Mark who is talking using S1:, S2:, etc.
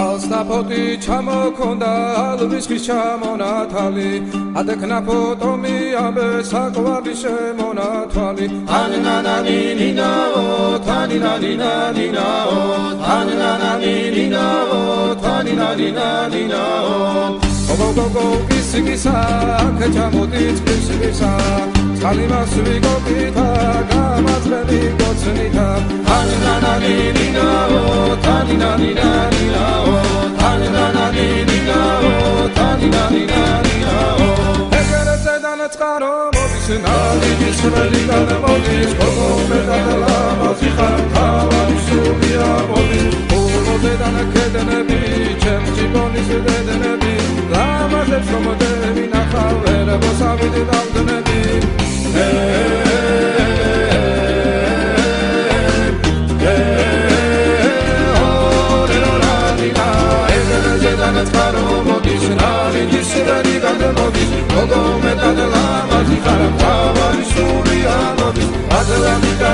S1: ალსნაფოთი ჩამოქონდა ალვისხის ჩამონათალი ადექნაფო ტომი ამბე საკვარი შემონათვალი ანანანინინაო თანინანინანინაო ანანანინინაო თანინანინანინაო გოგოგოგო კისკისა ქეჩამოდის კისკისა წყალიმასვი გოგითა გამაძრები გოცნითა ანანანინინაო თანინანინანინაო თანინანინინაო თანინანინანინაო ეგერზე დანაწყარო მოდის ნალიჯის ველი გადამოდის გოგომე გადალამაზი ხარ თავარი სულია მოდის ულოზე დანაკედნები ჩემში გონის დედნები ლამაზებს რომოდები ნახავ ერებოს ავიდი დავდნები Წყარო მოდის ნალიჯის ველი გადამოდის გოგომე გადალამაზი ხარ თავარი სულია მოდის ადლამიკა